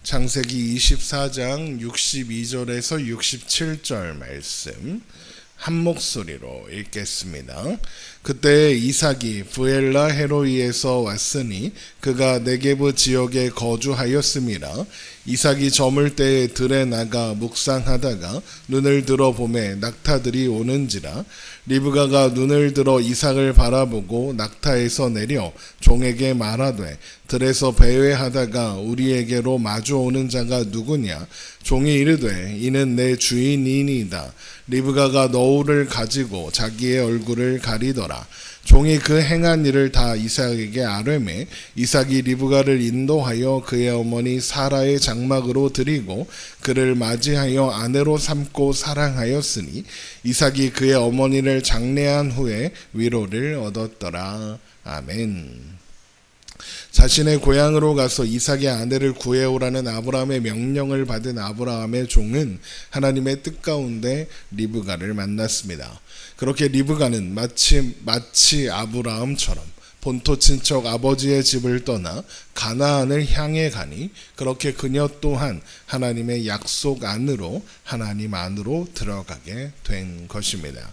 창세기 24장 62절에서 67절 말씀 한 목소리로 읽겠습니다. 그때 이삭이 브엘라 헤로이에서 왔으니 그가 네게브 지역에 거주하였음이라. 이삭이 저물 때에 들에 나가 묵상하다가 눈을 들어 보매 낙타들이 오는지라. 리브가가 눈을 들어 이삭을 바라보고 낙타에서 내려 종에게 말하되 들에서 배회하다가 우리에게로 마주오는 자가 누구냐? 종이 이르되 이는 내 주인이니이다. 리브가가 너울을 가지고 자기의 얼굴을 가리더라. 종이 그 행한 일을 다 이삭에게 아뢰매 이삭이 리브가를 인도하여 그의 어머니 사라의 장막으로 들이고 그를 맞이하여 아내로 삼고 사랑하였으니 이삭이 그의 어머니를 장례한 후에 위로를 얻었더라. 아멘. 자신의 고향으로 가서 이삭의 아내를 구해오라는 아브라함의 명령을 받은 아브라함의 종은 하나님의 뜻 가운데 리브가를 만났습니다. 그렇게 리브가는 마치 아브라함처럼 본토 친척 아버지의 집을 떠나 가나안을 향해 가니 그렇게 그녀 또한 하나님의 약속 안으로 하나님 안으로 들어가게 된 것입니다.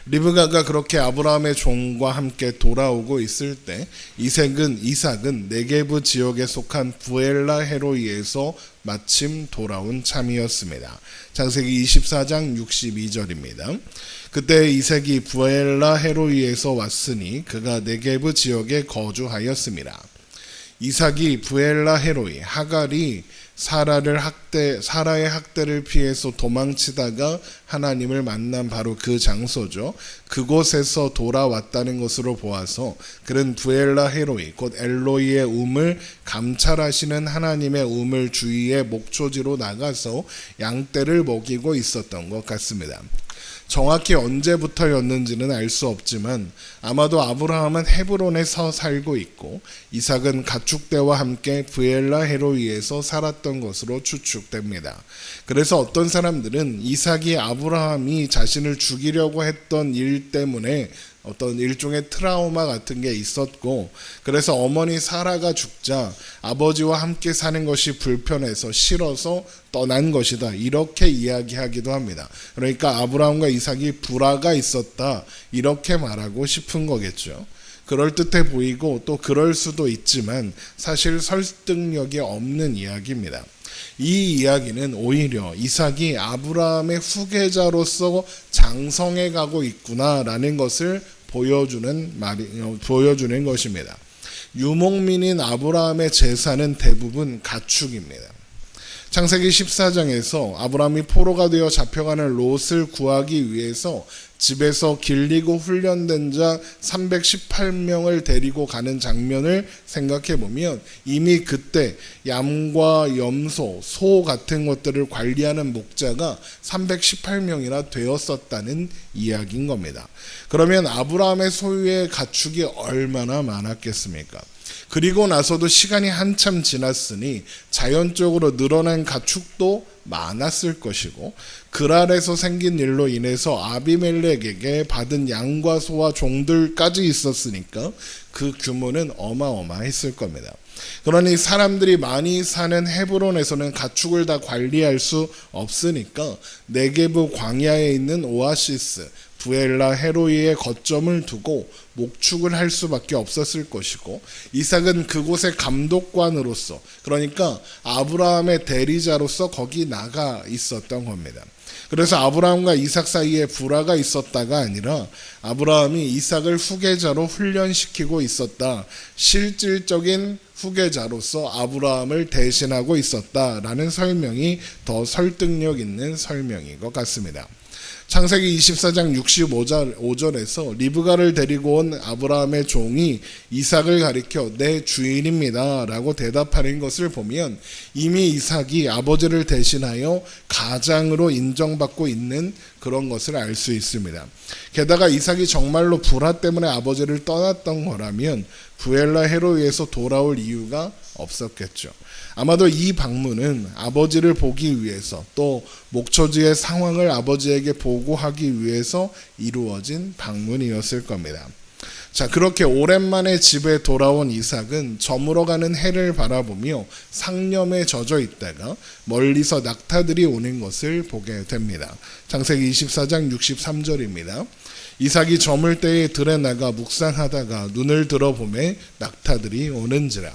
리브가가 그렇게 아브라함의 종과 함께 돌아오고 있을 때 이삭은 네게브 지역에 속한 브엘라 헤로이에서 마침 돌아온 참이었습니다. 창세기 24장 62절입니다. 그때 이삭이 브엘라 헤로이에서 왔으니 그가 네게브 지역에 거주하였습니다. 이삭이 브엘라 헤로이 하갈이 사라의 학대를 피해서 도망치다가 하나님을 만난 바로 그 장소죠. 그곳에서 돌아왔다는 것으로 보아서 그는 브엘라 헤로이 곧 엘로이의 우물 감찰하시는 하나님의 우물 주위의 목초지로 나가서 양떼를 먹이고 있었던 것 같습니다. 정확히 언제부터였는지는 알 수 없지만 아마도 아브라함은 헤브론에서 살고 있고 이삭은 가축대와 함께 브엘라 헤로이에서 살았던 것으로 추측됩니다. 그래서 어떤 사람들은 이삭이 아브라함이 자신을 죽이려고 했던 일 때문에 어떤 일종의 트라우마 같은 게 있었고 그래서 어머니 사라가 죽자 아버지와 함께 사는 것이 불편해서 싫어서 떠난 것이다 이렇게 이야기하기도 합니다. 그러니까 아브라함과 이삭이 불화가 있었다 이렇게 말하고 싶은 거겠죠. 그럴듯해 보이고 또 그럴 수도 있지만 사실 설득력이 없는 이야기입니다. 이 이야기는 오히려 이삭이 아브라함의 후계자로서 장성해 가고 있구나라는 것을 보여주는 것입니다. 유목민인 아브라함의 재산은 대부분 가축입니다. 창세기 14장에서 아브라함이 포로가 되어 잡혀가는 롯을 구하기 위해서 집에서 길리고 훈련된 자 318명을 데리고 가는 장면을 생각해 보면 이미 그때 양과 염소, 소 같은 것들을 관리하는 목자가 318명이나 되었었다는 이야기인 겁니다. 그러면 아브라함의 소유의 가축이 얼마나 많았겠습니까? 그리고 나서도 시간이 한참 지났으니 자연적으로 늘어난 가축도 많았을 것이고 그랄에서 생긴 일로 인해서 아비멜렉에게 받은 양과 소와 종들까지 있었으니까 그 규모는 어마어마했을 겁니다. 그러니 사람들이 많이 사는 헤브론에서는 가축을 다 관리할 수 없으니까 네게브 광야에 있는 오아시스 브엘라 헤로이의 거점을 두고 목축을 할 수밖에 없었을 것이고 이삭은 그곳의 감독관으로서 그러니까 아브라함의 대리자로서 거기 나가 있었던 겁니다. 그래서 아브라함과 이삭 사이에 불화가 있었다가 아니라 아브라함이 이삭을 후계자로 훈련시키고 있었다. 실질적인 후계자로서 아브라함을 대신하고 있었다라는 설명이 더 설득력 있는 설명인 것 같습니다. 창세기 24장 65절에서 리브가를 데리고 온 아브라함의 종이 이삭을 가리켜 내 주인입니다 라고 대답하는 것을 보면 이미 이삭이 아버지를 대신하여 가장으로 인정받고 있는 그런 것을 알 수 있습니다. 게다가 이삭이 정말로 불화 때문에 아버지를 떠났던 거라면 브엘라 헤로이에서 돌아올 이유가 없었겠죠. 아마도 이 방문은 아버지를 보기 위해서 또 목초지의 상황을 아버지에게 보고하기 위해서 이루어진 방문이었을 겁니다. 자, 그렇게 오랜만에 집에 돌아온 이삭은 저물어가는 해를 바라보며 상념에 젖어 있다가 멀리서 낙타들이 오는 것을 보게 됩니다. 창세기 24장 63절입니다. 이삭이 저물 때에 들에 나가 묵상하다가 눈을 들어보매 낙타들이 오는지라.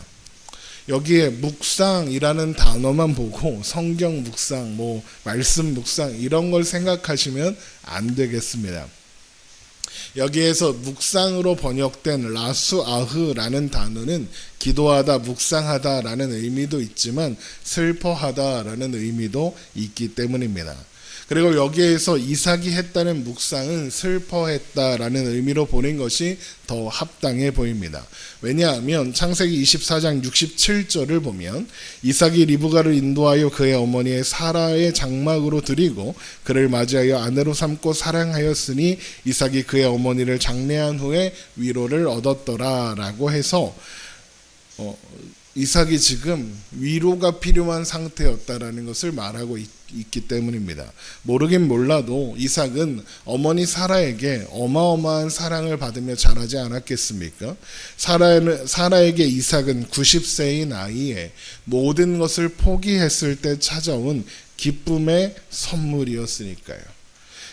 여기에 묵상이라는 단어만 보고 성경 묵상, 말씀 묵상 이런 걸 생각하시면 안 되겠습니다. 여기에서 묵상으로 번역된 라수아흐라는 단어는 기도하다, 묵상하다라는 의미도 있지만 슬퍼하다라는 의미도 있기 때문입니다. 그리고 여기에서 이삭이 했다는 묵상은 슬퍼했다라는 의미로 보는 것이 더 합당해 보입니다. 왜냐하면 창세기 24장 67절을 보면 이삭이 리브가를 인도하여 그의 어머니의 사라의 장막으로 들이고 그를 맞이하여 아내로 삼고 사랑하였으니 이삭이 그의 어머니를 장례한 후에 위로를 얻었더라 라고 해서 이삭이 지금 위로가 필요한 상태였다라는 것을 말하고 있기 때문입니다. 모르긴 몰라도 이삭은 어머니 사라에게 어마어마한 사랑을 받으며 자라지 않았겠습니까? 사라에게 이삭은 90세의 나이에 모든 것을 포기했을 때 찾아온 기쁨의 선물이었으니까요.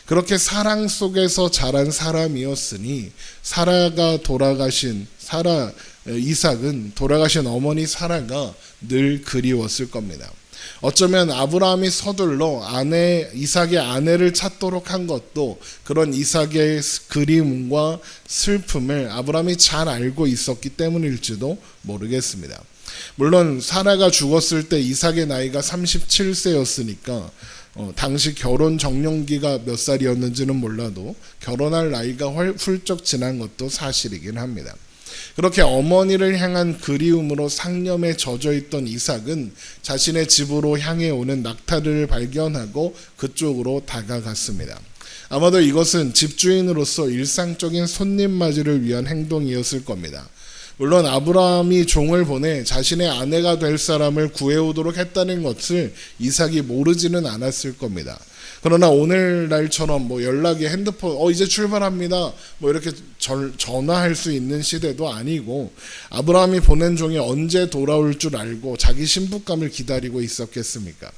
그렇게 사랑 속에서 자란 사람이었으니 이삭은 돌아가신 어머니 사라가 늘 그리웠을 겁니다. 어쩌면 아브라함이 서둘러 이삭의 아내를 찾도록 한 것도 그런 이삭의 그리움과 슬픔을 아브라함이 잘 알고 있었기 때문일지도 모르겠습니다. 물론 사라가 죽었을 때 이삭의 나이가 37세였으니까 당시 결혼 적령기가 몇 살이었는지는 몰라도 결혼할 나이가 훌쩍 지난 것도 사실이긴 합니다. 그렇게 어머니를 향한 그리움으로 상념에 젖어있던 이삭은 자신의 집으로 향해 오는 낙타를 발견하고 그쪽으로 다가갔습니다. 아마도 이것은 집주인으로서 일상적인 손님 맞이를 위한 행동이었을 겁니다. 물론 아브라함이 종을 보내 자신의 아내가 될 사람을 구해오도록 했다는 것을 이삭이 모르지는 않았을 겁니다. 그러나 오늘날처럼 연락이 핸드폰 이제 출발합니다 이렇게 전화할 수 있는 시대도 아니고 아브라함이 보낸 종이 언제 돌아올 줄 알고 자기 신부감을 기다리고 있었겠습니까?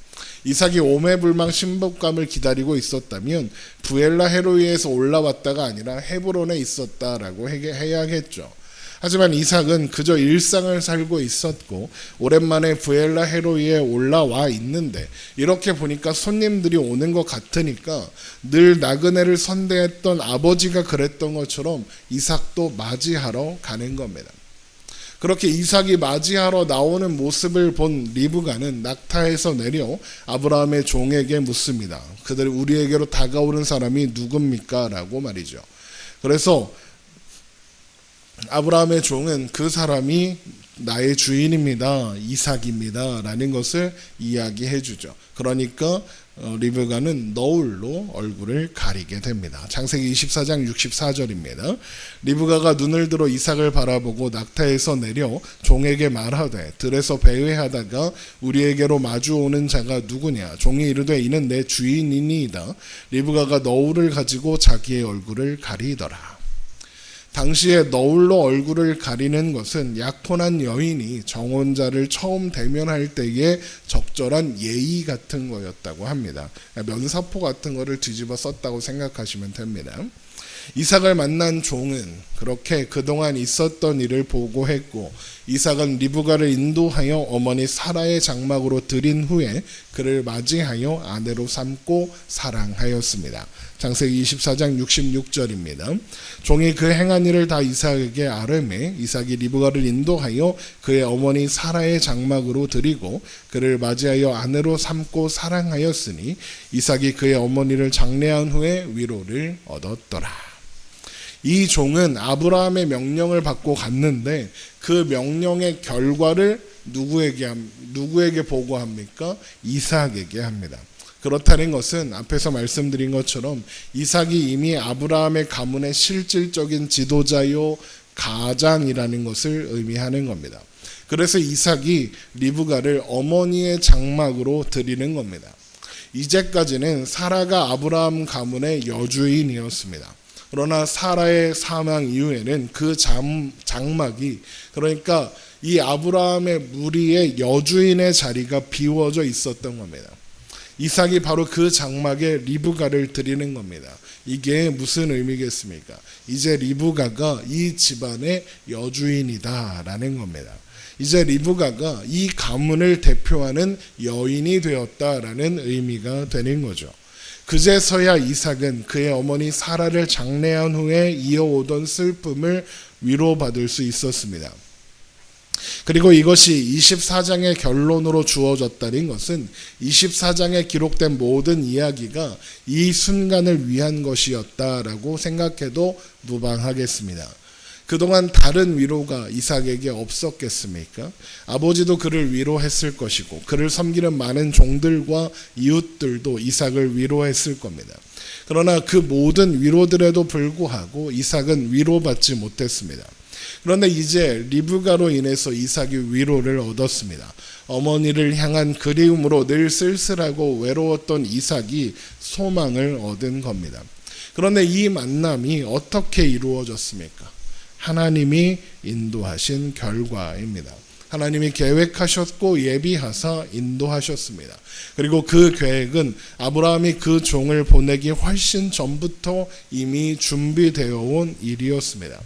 이삭이 오매불망 신부감을 기다리고 있었다면 부엘라 헤로이에서 올라왔다가 아니라 헤브론에 있었다라고 해야겠죠. 하지만 이삭은 그저 일상을 살고 있었고 오랜만에 부엘라 헤로이에 올라와 있는데 이렇게 보니까 손님들이 오는 것 같으니까 늘 나그네를 선대했던 아버지가 그랬던 것처럼 이삭도 맞이하러 가는 겁니다. 그렇게 이삭이 맞이하러 나오는 모습을 본 리브가는 낙타에서 내려 아브라함의 종에게 묻습니다. 그들이 우리에게로 다가오는 사람이 누굽니까? 라고 말이죠. 그래서 아브라함의 종은 그 사람이 나의 주인입니다. 이삭입니다. 라는 것을 이야기해 주죠. 그러니까 리브가는 너울로 얼굴을 가리게 됩니다. 창세기 24장 64절입니다. 리브가가 눈을 들어 이삭을 바라보고 낙타에서 내려 종에게 말하되 들에서 배회하다가 우리에게로 마주오는 자가 누구냐? 종이 이르되 이는 내 주인이니이다. 리브가가 너울을 가지고 자기의 얼굴을 가리더라. 당시에 너울로 얼굴을 가리는 것은 약혼한 여인이 정혼자를 처음 대면할 때의 적절한 예의 같은 거였다고 합니다. 면사포 같은 거를 뒤집어 썼다고 생각하시면 됩니다. 이삭을 만난 종은 그렇게 그동안 있었던 일을 보고했고 이삭은 리브가를 인도하여 어머니 사라의 장막으로 들인 후에 그를 맞이하여 아내로 삼고 사랑하였습니다. 창세기 24장 66절입니다. 종이 그 행한 일을 다 이삭에게 아뢰매 이삭이 리브가를 인도하여 그의 어머니 사라의 장막으로 들이고 그를 맞이하여 아내로 삼고 사랑하였으니 이삭이 그의 어머니를 장례한 후에 위로를 얻었더라. 이 종은 아브라함의 명령을 받고 갔는데 그 명령의 결과를 누구에게 보고합니까? 이삭에게 합니다. 그렇다는 것은 앞에서 말씀드린 것처럼 이삭이 이미 아브라함의 가문의 실질적인 지도자요 가장이라는 것을 의미하는 겁니다. 그래서 이삭이 리브가를 어머니의 장막으로 들이는 겁니다. 이제까지는 사라가 아브라함 가문의 여주인이었습니다. 그러나 사라의 사망 이후에는 그 장막이, 그러니까 이 아브라함의 무리의 여주인의 자리가 비워져 있었던 겁니다. 이삭이 바로 그 장막에 리브가를 드리는 겁니다. 이게 무슨 의미겠습니까? 이제 리브가가 이 집안의 여주인이다라는 겁니다. 이제 리브가가 이 가문을 대표하는 여인이 되었다라는 의미가 되는 거죠. 그제서야 이삭은 그의 어머니 사라를 장례한 후에 이어오던 슬픔을 위로받을 수 있었습니다. 그리고 이것이 24장의 결론으로 주어졌다는 것은 24장에 기록된 모든 이야기가 이 순간을 위한 것이었다라고 생각해도 무방하겠습니다. 그동안 다른 위로가 이삭에게 없었겠습니까? 아버지도 그를 위로했을 것이고 그를 섬기는 많은 종들과 이웃들도 이삭을 위로했을 겁니다. 그러나 그 모든 위로들에도 불구하고 이삭은 위로받지 못했습니다. 그런데 이제 리브가로 인해서 이삭이 위로를 얻었습니다. 어머니를 향한 그리움으로 늘 쓸쓸하고 외로웠던 이삭이 소망을 얻은 겁니다. 그런데 이 만남이 어떻게 이루어졌습니까? 하나님이 인도하신 결과입니다. 하나님이 계획하셨고 예비하사 인도하셨습니다. 그리고 그 계획은 아브라함이 그 종을 보내기 훨씬 전부터 이미 준비되어 온 일이었습니다.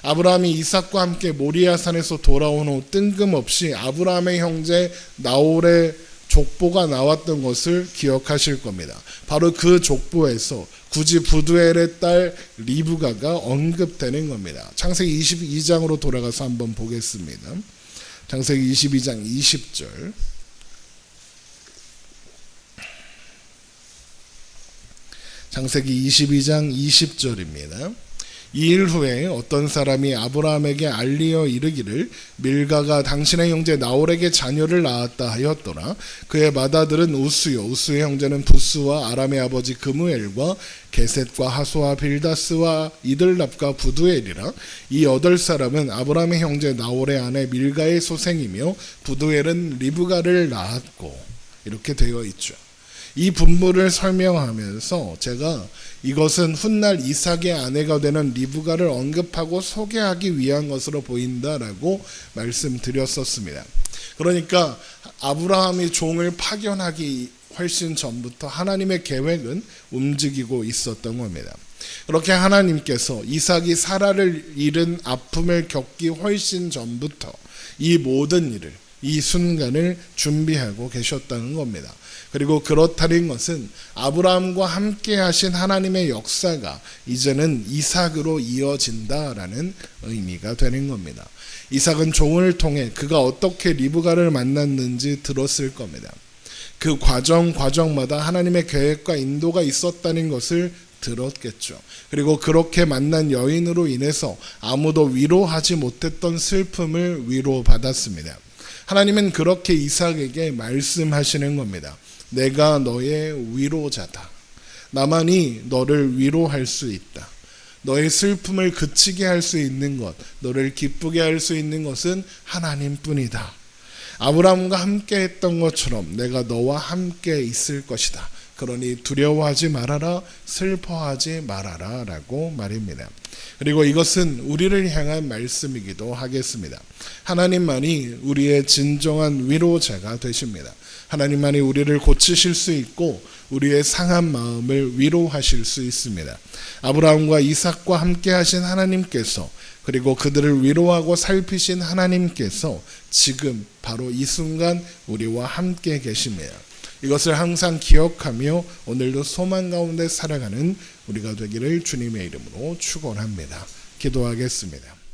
아브라함이 이삭과 함께 모리아산에서 돌아온 후 뜬금없이 아브라함의 형제 나홀의 족보가 나왔던 것을 기억하실 겁니다. 바로 그 족보에서 굳이 부두엘의 딸 리브가가 언급되는 겁니다. 창세기 22장으로 돌아가서 한번 보겠습니다. 창세기 22장 20절. 창세기 22장 20절입니다. 이 일 후에 어떤 사람이 아브라함에게 알리어 이르기를 밀가가 당신의 형제 나홀에게 자녀를 낳았다 하였더라. 그의 맏아들은 우스요, 우스의 형제는 부스와 아람의 아버지 그무엘과 게셋과 하소와 빌다스와 이들랍과 부두엘이라. 이 8사람은 아브라함의 형제 나홀의 아내 밀가의 소생이며 부두엘은 리브가를 낳았고, 이렇게 되어 있죠. 이 분부를 설명하면서 제가 이것은 훗날 이삭의 아내가 되는 리브가를 언급하고 소개하기 위한 것으로 보인다라고 말씀드렸었습니다. 그러니까 아브라함이 종을 파견하기 훨씬 전부터 하나님의 계획은 움직이고 있었던 겁니다. 그렇게 하나님께서 이삭이 사라를 잃은 아픔을 겪기 훨씬 전부터 이 모든 일을, 이 순간을 준비하고 계셨다는 겁니다. 그리고 그렇다는 것은 아브라함과 함께 하신 하나님의 역사가 이제는 이삭으로 이어진다라는 의미가 되는 겁니다. 이삭은 종을 통해 그가 어떻게 리브가를 만났는지 들었을 겁니다. 그 과정마다 하나님의 계획과 인도가 있었다는 것을 들었겠죠. 그리고 그렇게 만난 여인으로 인해서 아무도 위로하지 못했던 슬픔을 위로받았습니다. 하나님은 그렇게 이삭에게 말씀하시는 겁니다. 내가 너의 위로자다. 나만이 너를 위로할 수 있다. 너의 슬픔을 그치게 할 수 있는 것, 너를 기쁘게 할 수 있는 것은 하나님뿐이다. 아브라함과 함께 했던 것처럼 내가 너와 함께 있을 것이다. 그러니 두려워하지 말아라, 슬퍼하지 말아라 라고 말입니다. 그리고 이것은 우리를 향한 말씀이기도 하겠습니다. 하나님만이 우리의 진정한 위로자가 되십니다. 하나님만이 우리를 고치실 수 있고 우리의 상한 마음을 위로하실 수 있습니다. 아브라함과 이삭과 함께 하신 하나님께서, 그리고 그들을 위로하고 살피신 하나님께서 지금 바로 이 순간 우리와 함께 계십니다. 이것을 항상 기억하며 오늘도 소망 가운데 살아가는 우리가 되기를 주님의 이름으로 축원합니다. 기도하겠습니다.